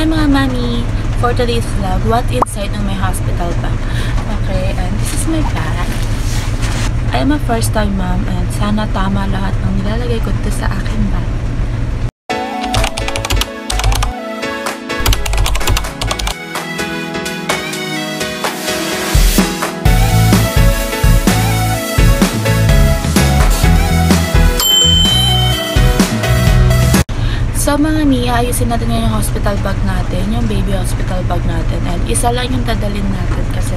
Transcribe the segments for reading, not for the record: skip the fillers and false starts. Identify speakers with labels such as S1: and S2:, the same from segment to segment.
S1: Hi mga mami! For today's vlog, what inside of my hospital bag? Okay, and this is my bag. I am a first time mom and sana tama lahat ng nilalagay ko dito sa aking bag. So mga mi, ayusin natin ngayon yung hospital bag natin, yung baby hospital bag natin. And isa lang yung dadalhin natin kasi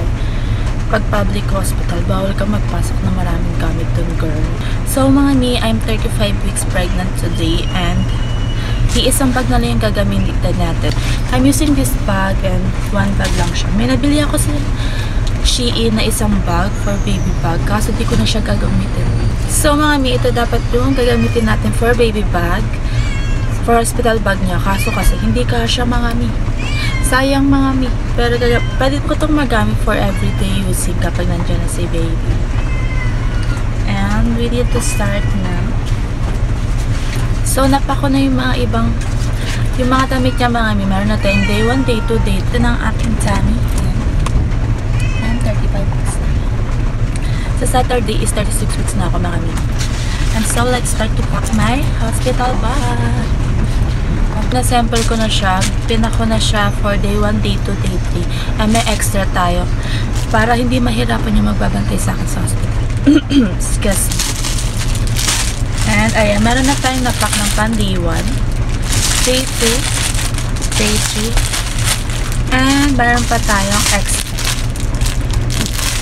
S1: pag public hospital, bawal ka magpasok ng maraming gamit dun, girl. So mga mi, I'm 35 weeks pregnant today and isang bag na lang yung gagamitin natin. I'm using this bag and one bag lang siya. May nabili ako sa Shein na isang bag for baby bag kasi di ko na siya gagamitin. So mga mi, ito dapat yung gagamitin natin for baby bag. For hospital bag niya, kaso kasi hindi kasya mga mi. Sayang mga mi. Pero pwede ko itong magamit for everyday using kapag nandiyan na si baby. And we need to start na. So napa ko na yung mga ibang, yung mga damit niya mga mi. Meron na tayong day 1, day 2, day 3 ng ating tummy. And 35 weeks na. Sa Saturday is 36 weeks na ako mga mi. And so let's start to pack my hospital bag. Na-sample ko na siya, pinako na siya for day 1, day 2, day 3. And may extra tayo para hindi mahirapan yung magbabantay sa akin sa hospital. Excuse me. And ayan, meron na tayong napak ng pan day 1, day 2, day 3. And meron pa tayong extra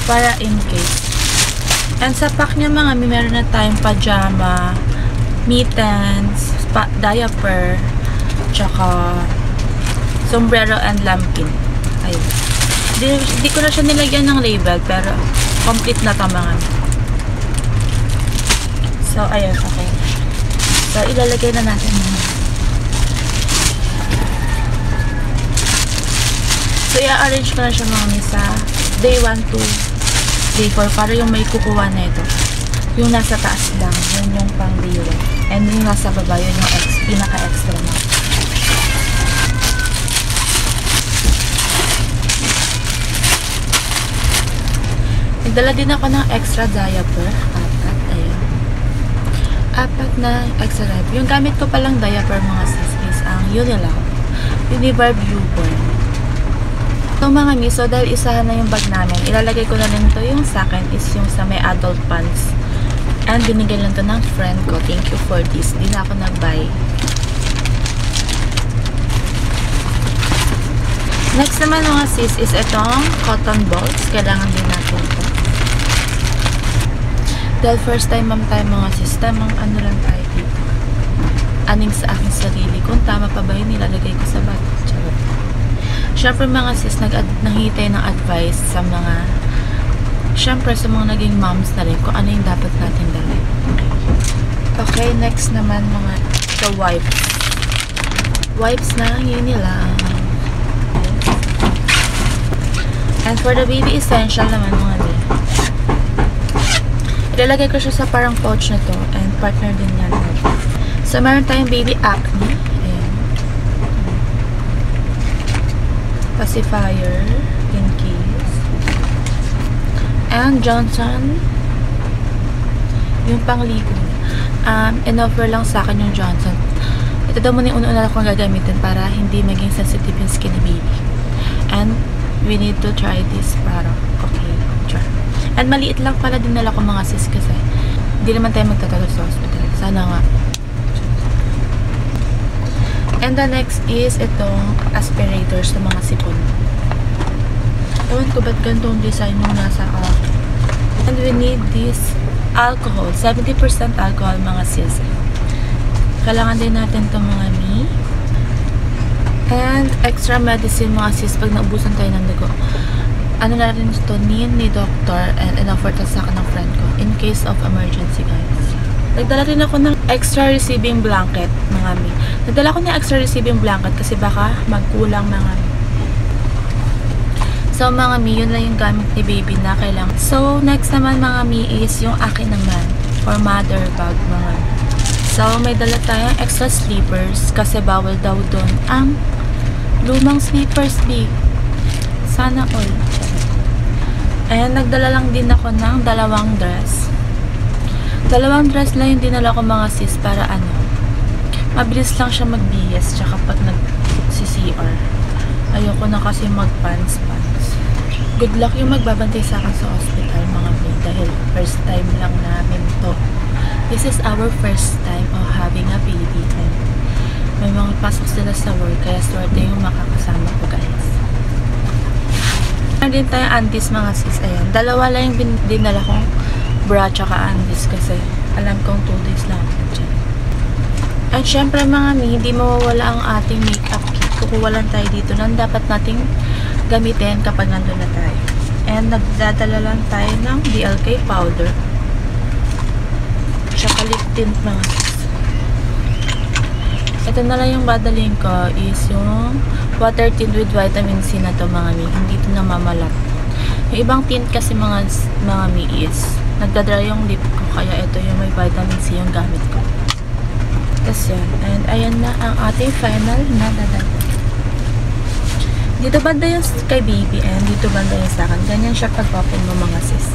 S1: para in case. And sa pack niya mga meron na tayong pajama, mittens, diaper, tsaka sombrero and lambkin. Ayun. Di ko na siya nilagyan ng label pero complete na tama. So ayun, okay. So ilalagay na natin yun. So i-arrange ko na siya mga sa day 1 to day 4 para yung may kukuha na ito. Yung nasa taas lang, yun yung pang day 1. And yung nasa baba, yun yung pinaka-extra na. Nagdala din ako ng extra diaper. 4. Ayun. 4 na extra diaper. Yung gamit ko palang diaper mga sis is ang Univar Newborn. So mga miso, dahil isahan na yung bag namin, ilalagay ko na rin to yung sa akin is yung sa may adult pants. And binigay lang to ng friend ko. Thank you for this. Di na ako nag-buy. Next naman mga sis is itong cotton balls. Kailangan din natin ito. Dahil first time ma'am tayo mga sis, tamang ano lang tayo dito. Aning sa aking sarili. Kung tama pa ba yun, nilalagay ko sa bag. Charot. Siyempre mga sis, nanghihintay ng advice sa mga, siyempre sa mga naging moms na rin kung ano yung dapat natin dalhin. Okay, next naman mga the wipes. Wipes na, yun nila. And for the baby essential naman mga rin. Ilalagay ko siya sa parang pouch na to and partner din yan. So meron tayong baby acne. Ayan. Pacifier in case. And Johnson yung pangligo. In-offer lang sa akin yung Johnson. Ito daw muna yung una-una akong gagamitin para hindi maging sensitive yung skin ni baby. And we need to try this product. Okay, try. And maliit lang pala din nila ko mga sis kasi hindi naman tayo magtatagal sa hospital. Sana nga. And the next is itong aspirators sa mga sipon. Ewan ko ba't ganitong design yung nasa akin. And we need this alcohol. 70% alcohol mga sis. Kailangan din natin itong mga mi. And extra medicine mga sis pag naubusan tayo ng dugo. Ano na rin ito ni doctor and in-offer to sa akin ng friend ko in case of emergency guys. Nagdala rin ako ng extra receiving blanket mga mi. Nagdala ko ng extra receiving blanket kasi baka magkulang mga mi. So mga mi, yun lang yung gamit ni baby na kailangan. So next naman mga mi is yung akin naman for mother bag mga mi. So may dala tayong extra sleepers kasi bawal daw doon ang Lumang slippers, B. Sana all. Ayan, nagdala lang din ako ng dalawang dress. Dalawang dress lang yung dinala ko mga sis para mabilis lang siya magbihis tsaka pag nag-CR. Ayoko na kasi mag-pants. Good luck yung magbabantay sa akin sa hospital mga may dahil first time lang namin to. This is our first time of having a baby and may mga pasok sila sa work kaya swerte yung makakasama ko guys. Meron din tayo undies mga sis. Ayan, dalawa lang yung dinala kong bra tsaka undies kasi alam kong 2 days lang ako dyan. At syempre mga mi, hindi mawawala ang ating makeup kit. Kukuha lang tayo dito nang dapat nating gamitin kapag nandun na tayo. And nagdadala lang tayo ng BLK powder. Tsaka lip tint mga sis. Ito na lang yung dadalhin ko is yung water tint with vitamin C na to mga mi. Hindi ito namamalat. Yung ibang tint kasi mga mi is nagdadry yung lip ko. Kaya ito yung may vitamin C yung gamit ko. Tapos yan. And ayan na ang ating final na dadalhin. Dito banda yung kay baby and dito banda yung sa akin. Ganyan siya pag-open mo mga sis.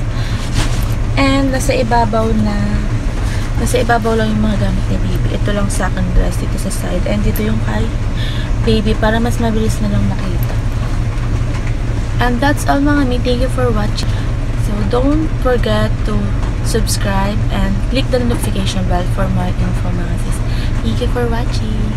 S1: And nasa ibabaw lang yung mga gamit ni baby. Ito lang sa akin dress dito sa side. And dito yung kay baby para mas mabilis na lang makita. And that's all mga mi. Thank you for watching. So don't forget to subscribe and click the notification bell for more info mga sis. Thank you for watching.